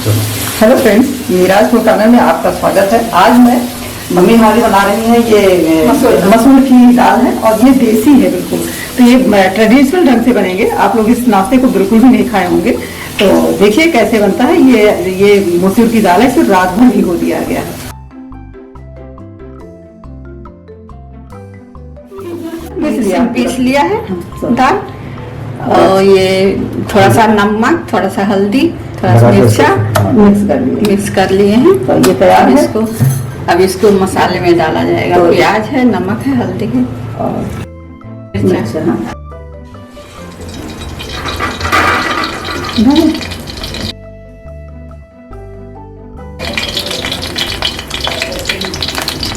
Hello friends, Meera food corner में आपका स्वागत है। आज मैं मम्मी हमारी बना रही हैं ये मसूर की दाल है और ये देसी है बिल्कुल। तो ये ट्रेडिशनल ढंग से बनेंगे। आप लोग इस नाश्ते को बिल्कुल भी नहीं खाए होंगे। तो देखिए कैसे बनता है। ये मसूर की दाल है, इसे रात भर भिगो दिया गया है। पीस लिया है दाल, और ये थोड़ा सा नमक, थोड़ा सा हल्दी, थोड़ा सा मिर्चा मिक्स कर लिए हैं। तो ये तैयार है। अब इसको मसाले में डाला जाएगा। तो प्याज है, नमक है, हल्दी है और मिर्चा।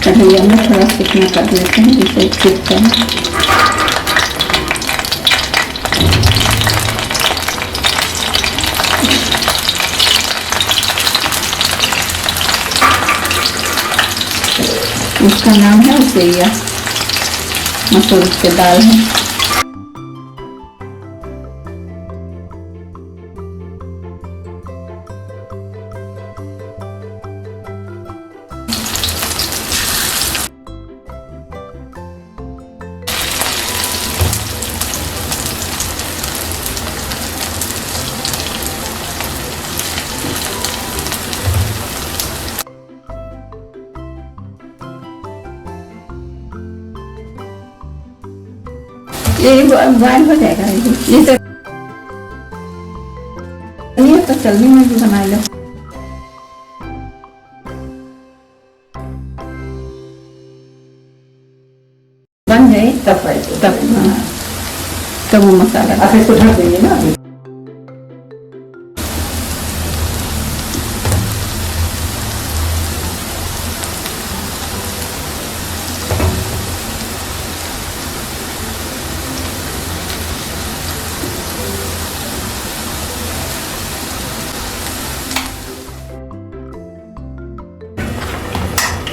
कढ़ैया में थोड़ा सूखना कर लेते हैं जिससे चिपके हैं। उसका नाम है उसैया, मसूर की दाल है। ये बॉयल हो जाएगा। ये तो जल्दी में भी बना लो। बन जाए तब वो मसाला। आप इसको ढक देंगे ना अभी।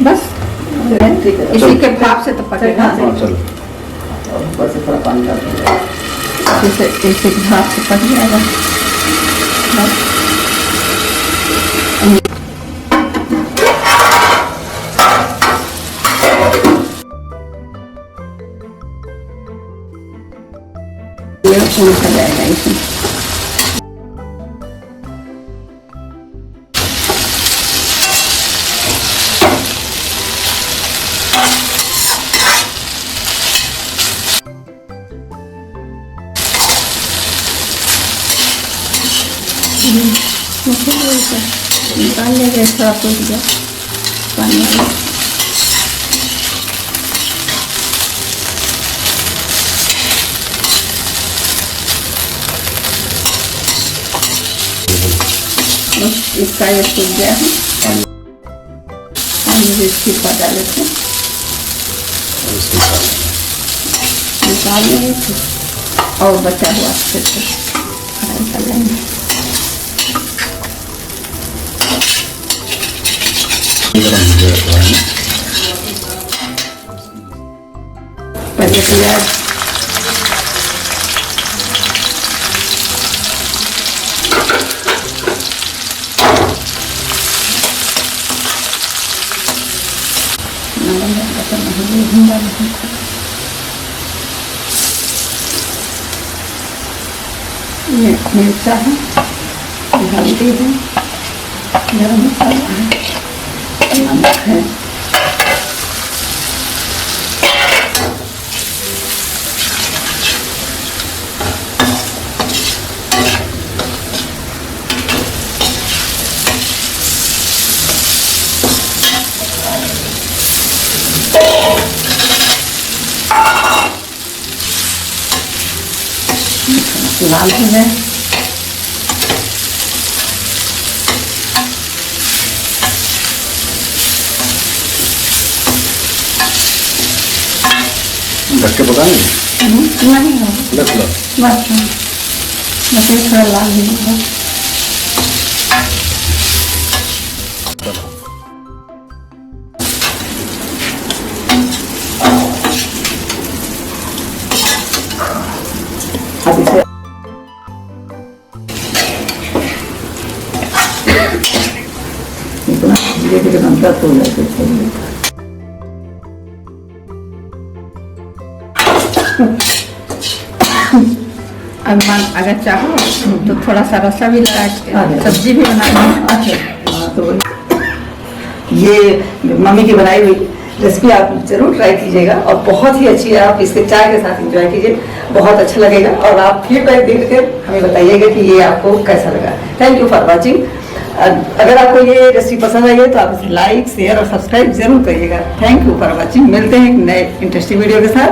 बस इसी के भाप से तो पकेगा। चलो ऊपर से थोड़ा पानी डाल देंगे। इसी के भाप से पक जाएगा। ये हो जाएगा इसमें। निकाल लेंगे, थोड़ा सूख गया पानी वाला। इसका ये सूख गया है। पानी भी छिपा डाले थे, निकाल लेंगे और बचा हुआ फिर से फ्राई कर लेंगे। पहले प्याज ये मिर्चा है, हल्दी है, गरम मसाला है, नमक है। लाल हो जाए ढक के पकाएंगे। नहीं होगा, बस ये थोड़ा लाल नहीं होगा। अब इसे धीरे धीरे बनता तो जाते चाहिए। अब अगर चाहो तो थोड़ा सा रसा भी लगा के सब्जी भी बना लो। अच्छा हाँ, तो वही ये मम्मी की बनाई हुई रेसिपी आप जरूर ट्राई कीजिएगा और बहुत ही अच्छी है। आप इसके चाय के साथ एंजॉय कीजिए, बहुत अच्छा लगेगा और आप फीडबैक देख कर हमें बताइएगा कि ये आपको कैसा लगा। Thank you for watching. अगर आपको ये रेसिपी पसंद आई है तो आप इसे लाइक शेयर और सब्सक्राइब जरूर करिएगा। Thank you for watching. मिलते हैं एक नए इंटरेस्टिंग वीडियो के साथ।